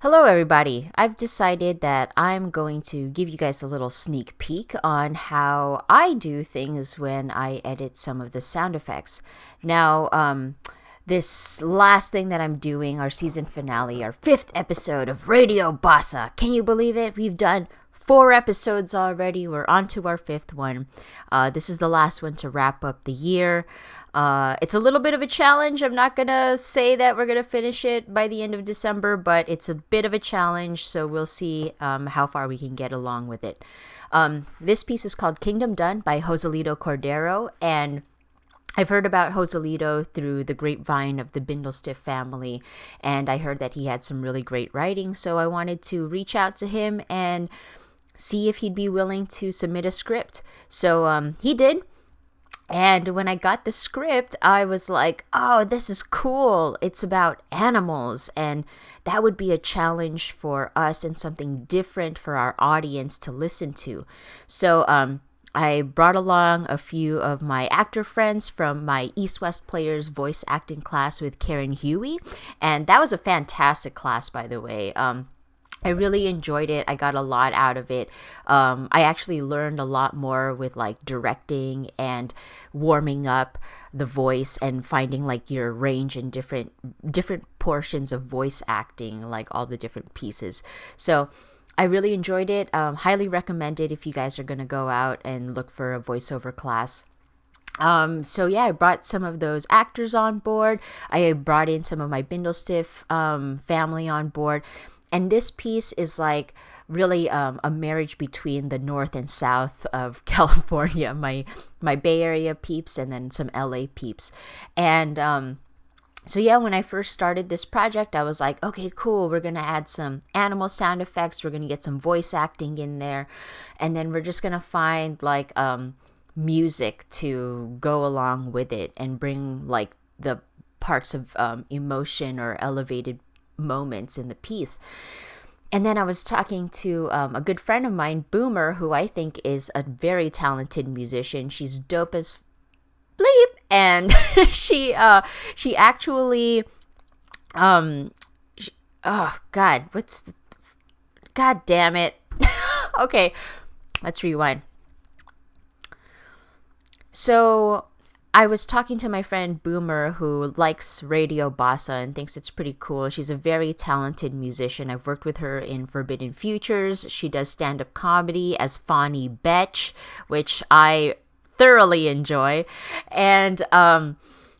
Hello, everybody. I've decided that I'm going to give you guys a little sneak peek on how I do things when I edit some of the sound effects. Now, this last thing that I'm doing, our season finale, our fifth episode of Radio Basa. Can you believe it? We've done 4 episodes already. We're on to our fifth one. This is the last one to wrap up the year. It's a little bit of a challenge. I'm not going to say that we're going to finish it by the end of December, but it's a bit of a challenge, so we'll see how far we can get along with it. This piece is called Kingdom Done by Joselito Cordero, and I've heard about Joselito through the grapevine of the Bindlestiff family, and I heard that he had some really great writing, so I wanted to reach out to him and see if he'd be willing to submit a script. So he did. And when I got the script, I was like, oh, this is cool. It's about animals. And that would be a challenge for us and something different for our audience to listen to. So I brought along a few of my actor friends from my East West Players voice acting class with Karen Huey. And that was a fantastic class, by the way. I really enjoyed it. I got a lot out of it. I actually learned a lot more with like directing and warming up the voice and finding like your range in different portions of voice acting, like all the different pieces. So I really enjoyed it. Highly recommend it if you guys are going to go out and look for a voiceover class. So yeah, I brought some of those actors on board. I brought in some of my Bindlestiff family on board. And this piece is like really a marriage between the north and south of California, my Bay Area peeps and then some LA peeps. And so yeah, when I first started this project, I was like, okay, cool. We're going to add some animal sound effects. We're going to get some voice acting in there. And then we're just going to find like music to go along with it and bring like the parts of emotion or elevated moments in the piece. And then I was talking to a good friend of mine, Boomer, who I think is a very talented musician. She's dope as bleep, and she actually oh god, god damn it. Okay, let's rewind. So I was talking to my friend Boomer, who likes Radio Basa and thinks it's pretty cool. She's a very talented musician. I've worked with her in Forbidden Futures. She does stand-up comedy as Fawny Betch, which I thoroughly enjoy. And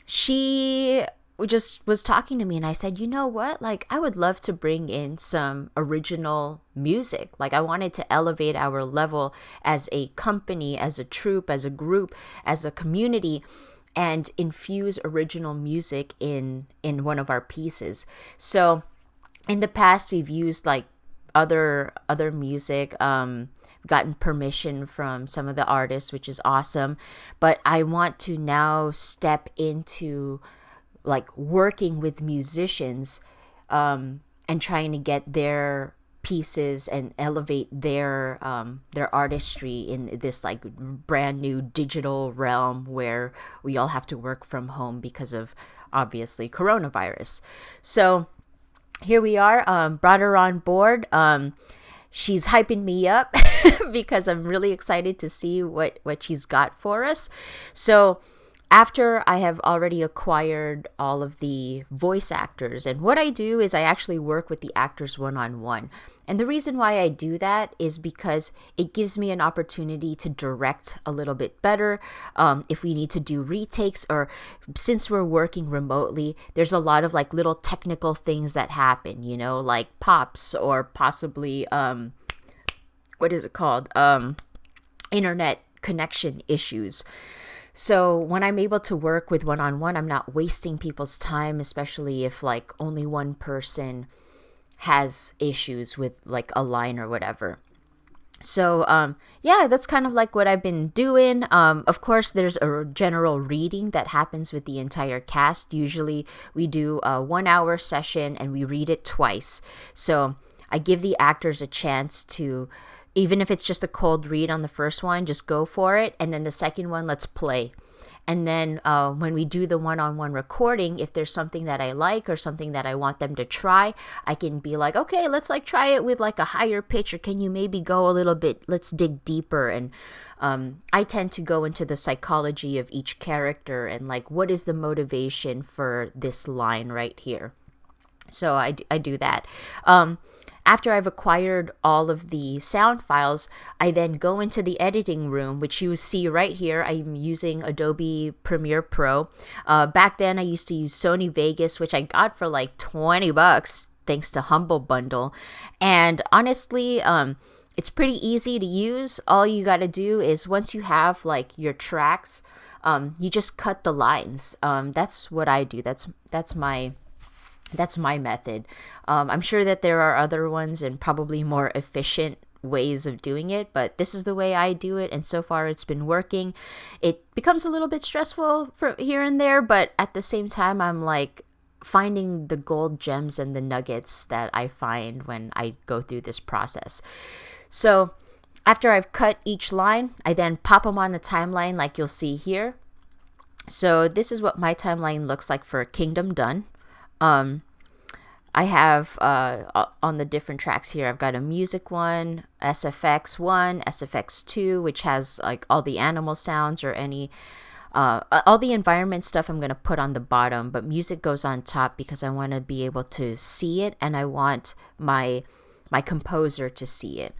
she just was talking to me, and I said, you know what? Like, I would love to bring in some original music. Like, I wanted to elevate our level as a company, as a troupe, as a group, as a community, and infuse original music in one of our pieces. So in the past, we've used like other music, gotten permission from some of the artists, which is awesome. But I want to now step into like working with musicians and trying to get their pieces and elevate their artistry in this like brand new digital realm where we all have to work from home because of obviously coronavirus. So here we are. Brought her on board. She's hyping me up because I'm really excited to see what she's got for us. So after I have already acquired all of the voice actors, and what I do is I actually work with the actors one-on-one. And the reason why I do that is because it gives me an opportunity to direct a little bit better. If we need to do retakes, or since we're working remotely, there's a lot of like little technical things that happen, you know, like pops or possibly, what is it called? Internet connection issues. So when I'm able to work with one-on-one, I'm not wasting people's time, especially if like only one person has issues with like a line or whatever. So yeah, that's kind of like what I've been doing. Of course, there's a general reading that happens with the entire cast. Usually we do a 1 hour session and we read it twice. So I give the actors a chance to, even if it's just a cold read on the first one, just go for it. And then the second one, let's play. And then when we do the one-on-one recording, if there's something that I like or something that I want them to try, I can be like, okay, let's like try it with like a higher pitch, or can you maybe go a little bit, let's dig deeper. And I tend to go into the psychology of each character and like, what is the motivation for this line right here? So I do that. After I've acquired all of the sound files, I then go into the editing room, which you see right here. I'm using Adobe Premiere Pro. Back then, I used to use Sony Vegas, which I got for like $20 thanks to Humble Bundle. And honestly, it's pretty easy to use. All you got to do is once you have like your tracks, you just cut the lines. That's what I do. That's my method. I'm sure that there are other ones and probably more efficient ways of doing it, but this is the way I do it, and so far it's been working. It becomes a little bit stressful for here and there, but at the same time, I'm like finding the gold gems and the nuggets that I find when I go through this process. So after I've cut each line, I then pop them on the timeline like you'll see here. So this is what my timeline looks like for Kingdom Done. I have on the different tracks here, I've got a music one, SFX one, SFX two, which has like all the animal sounds or any all the environment stuff I'm going to put on the bottom, but music goes on top because I want to be able to see it, and I want my composer to see it.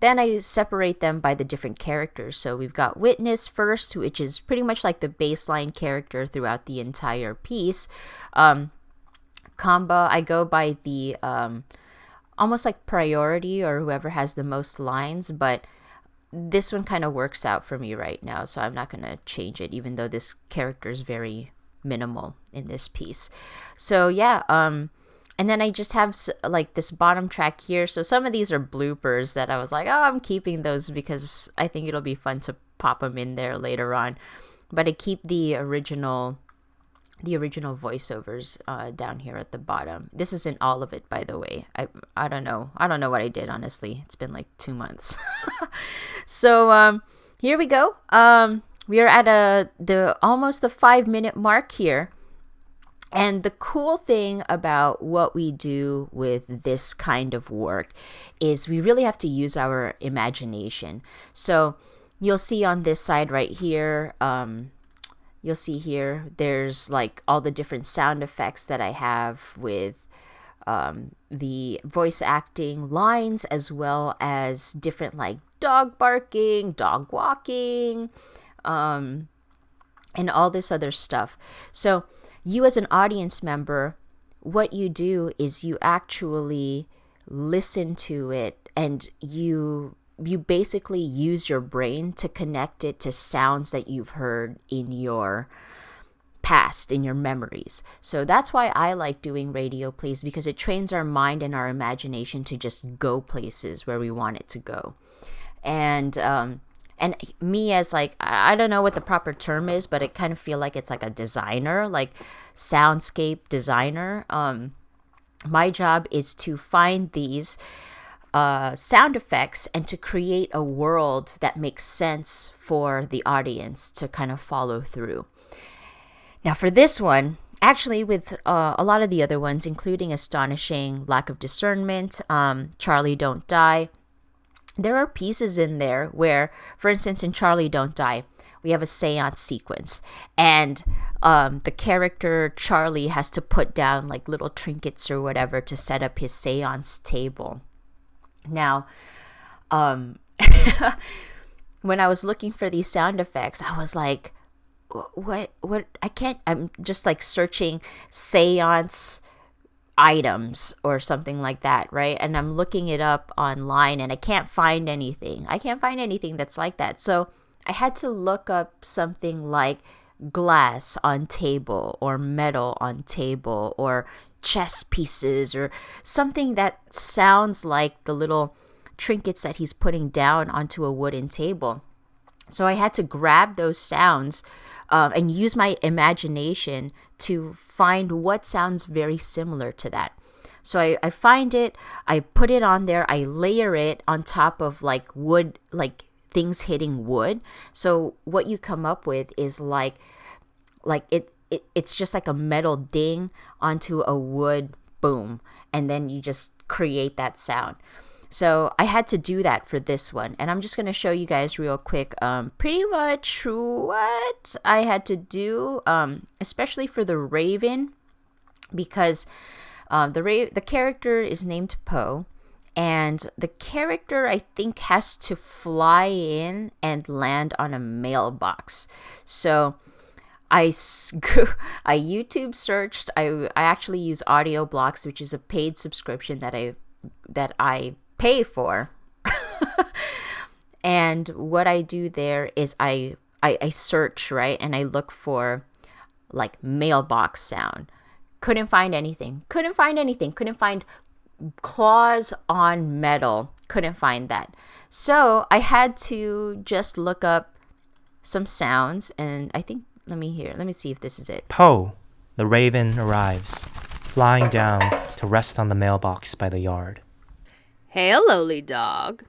Then I separate them by the different characters. So we've got Witness first, which is pretty much like the baseline character throughout the entire piece. Kamba, I go by the almost like priority or whoever has the most lines, but this one kind of works out for me right now, so I'm not going to change it, even though this character is very minimal in this piece. So yeah, and then I just have like this bottom track here. So some of these are bloopers that I was like, oh, I'm keeping those because I think it'll be fun to pop them in there later on. But I keep the original voiceovers down here at the bottom. This isn't all of it, by the way. I don't know what I did, honestly. It's been like 2 months. So here we go. We are at almost the 5-minute mark here. And the cool thing about what we do with this kind of work is we really have to use our imagination. So you'll see on this side right here, you'll see here, there's like all the different sound effects that I have with the voice acting lines, as well as different like dog barking, dog walking, and all this other stuff. So you as an audience member, what you do is you actually listen to it, and you basically use your brain to connect it to sounds that you've heard in your past, in your memories. So that's why I like doing radio plays, because it trains our mind and our imagination to just go places where we want it to go. And me as like, I don't know what the proper term is, but I kind of feel like it's like a designer, like soundscape designer. My job is to find these sound effects and to create a world that makes sense for the audience to kind of follow through. Now for this one, actually with a lot of the other ones, including Astonishing Lack of Discernment, Charlie Don't Die, there are pieces in there where, for instance, in Charlie Don't Die, we have a seance sequence, and the character Charlie has to put down like little trinkets or whatever to set up his seance table. Now, when I was looking for these sound effects, I was like, what, I'm just like searching seance items or something like that, right? And I'm looking it up online and I can't find anything. That's like that. So I had to look up something like glass on table or metal on table or chess pieces or something that sounds like the little trinkets that he's putting down onto a wooden table. So I had to grab those sounds and use my imagination to find what sounds very similar to that. So I find it, I put it on there, I layer it on top of like wood, like things hitting wood. So what you come up with is it's just like a metal ding onto a wood boom, and then you just create that sound. So I had to do that for this one, and I'm just going to show you guys real quick pretty much what I had to do, especially for the raven, because the character is named Poe, and the character, I think, has to fly in and land on a mailbox. So I YouTube searched. I actually use Audio Blocks, which is a paid subscription that I pay for. And what I do there is I search, right, and I look for like mailbox sound. Couldn't find anything. Couldn't find claws on metal. Couldn't find that. So I had to just look up some sounds, and I think, let me see if this is it. Poe, the raven, arrives, flying down to rest on the mailbox by the yard. Hey, lowly dog.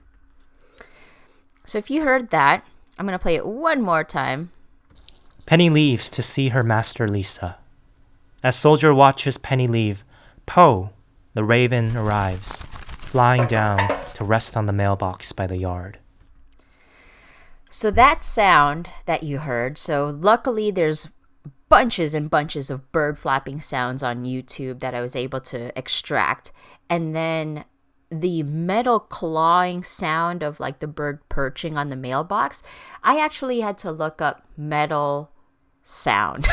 So if you heard that, I'm going to play it one more time. Penny leaves to see her master Lisa. As Soldier watches Penny leave, Poe, the raven, arrives, flying down to rest on the mailbox by the yard. So that sound that you heard, so luckily there's bunches and bunches of bird flapping sounds on YouTube that I was able to extract. And then the metal clawing sound of like the bird perching on the mailbox, I actually had to look up metal sound.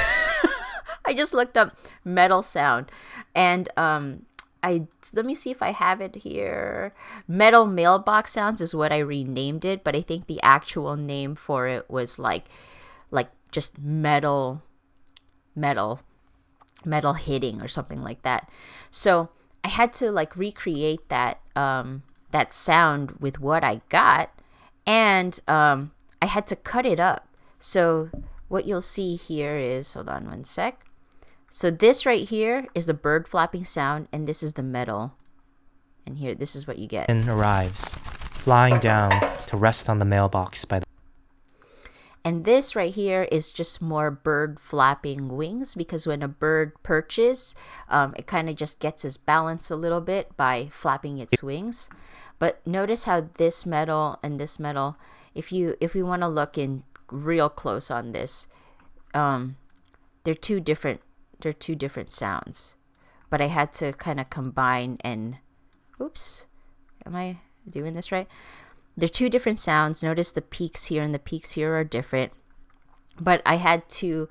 I just looked up metal sound, and let me see if I have it here. Metal mailbox sounds is what I renamed it, but I think the actual name for it was like just metal hitting or something like that. So I had to like recreate that that sound with what I got, and I had to cut it up. So what you'll see here is, hold on one sec. So this right here is the bird flapping sound, and this is the metal. And here, this is what you get. And arrives, flying down to rest on the mailbox by the... And this right here is just more bird flapping wings, because when a bird perches, it kind of just gets its balance a little bit by flapping its wings. But notice how this metal and this metal, if we want to look in real close on this, they're two different sounds. But I had to kind of combine and, oops, am I doing this right? They're two different sounds. Notice the peaks here and the peaks here are different. But I had to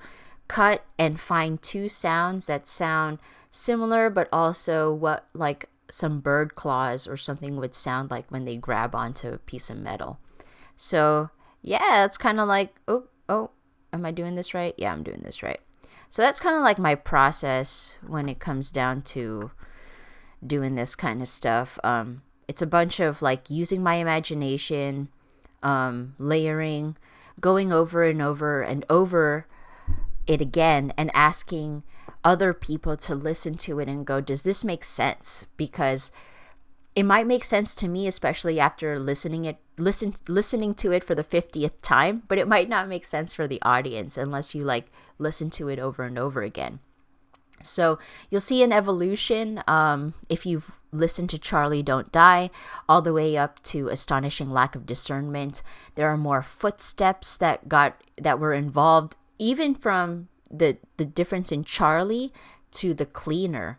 cut and find two sounds that sound similar, but also what like some bird claws or something would sound like when they grab onto a piece of metal. So yeah, it's kind of like, oh, am I doing this right? Yeah, I'm doing this right. So that's kind of like my process when it comes down to doing this kind of stuff. It's a bunch of like using my imagination, layering, going over and over and over it again, and asking other people to listen to it and go, does this make sense? Because it might make sense to me, especially after listening to it for the 50th time, but it might not make sense for the audience unless you like listen to it over and over again. So you'll see an evolution if you've listened to Charlie Don't Die all the way up to Astonishing Lack of Discernment. There are more footsteps that were involved, even from the difference in Charlie to the cleaner.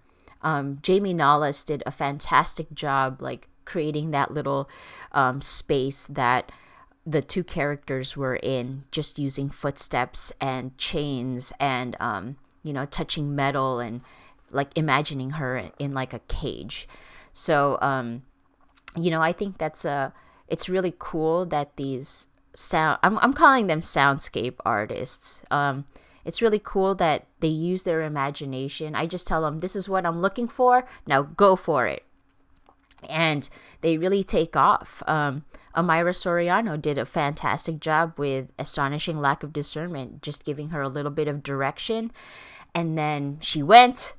Jamie Nollis did a fantastic job like creating that little space that the two characters were in, just using footsteps and chains and touching metal and like imagining her in like a cage. So I think it's really cool that these I'm calling them soundscape artists. It's really cool that they use their imagination. I just tell them, this is what I'm looking for, now go for it. And they really take off. Amira Soriano did a fantastic job with Astonishing Lack of Discernment, just giving her a little bit of direction. And then she went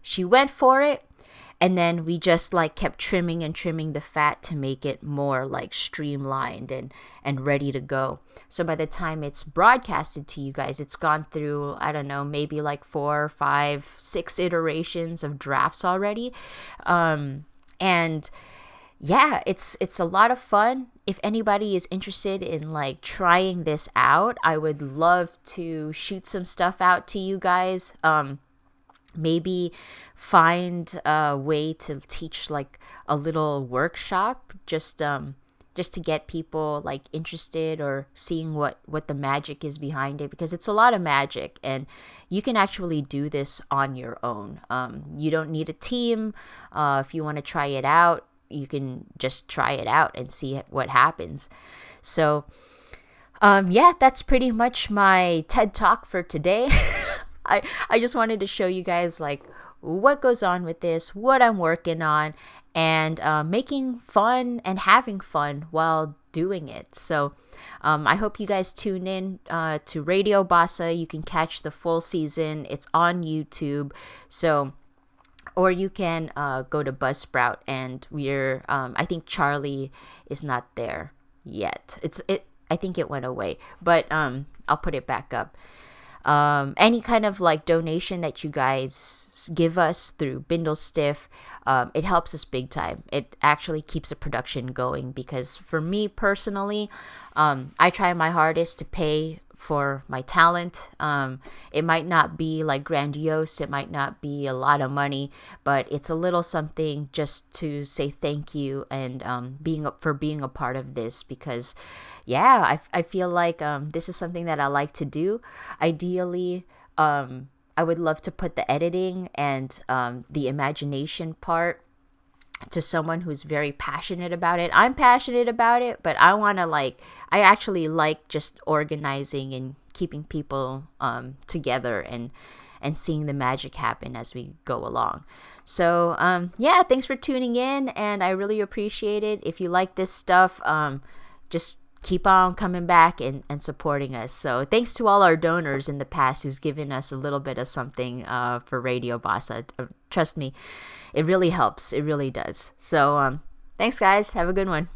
for it. and then we just like kept trimming and trimming the fat to make it more like streamlined and ready to go. So by the time it's broadcasted to you guys, it's gone through, I don't know, maybe like 4, 5, 6 iterations of drafts already. And yeah, it's a lot of fun. If anybody is interested in like trying this out, I would love to shoot some stuff out to you guys. Maybe find a way to teach like a little workshop, just to get people like interested or seeing what the magic is behind it, because it's a lot of magic and you can actually do this on your own. You don't need a team. If you want to try it out, you can just try it out and see what happens. So yeah, that's pretty much my TED Talk for today. I just wanted to show you guys like what goes on with this, what I'm working on, and making fun and having fun while doing it. So I hope you guys tune in to Radio Basa. You can catch the full season. It's on YouTube. So, or you can go to Buzzsprout, and we're I think Charlie is not there yet. I think it went away, but I'll put it back up. Any kind of like donation that you guys give us through Bindle Stiff, it helps us big time. It actually keeps the production going, because for me personally, I try my hardest to pay for my talent. It might not be like grandiose, it might not be a lot of money, but it's a little something just to say thank you and being a part of this, because yeah, I feel like this is something that I like to do. Ideally, I would love to put the editing and the imagination part to someone who's very passionate about it. I'm passionate about it, but I actually like just organizing and keeping people together and seeing the magic happen as we go along. So yeah, thanks for tuning in, and I really appreciate it. If you like this stuff, just keep on coming back and supporting us. So thanks to all our donors in the past who's given us a little bit of something for Radio Basa. Trust me, it really helps. It really does. So thanks, guys. Have a good one.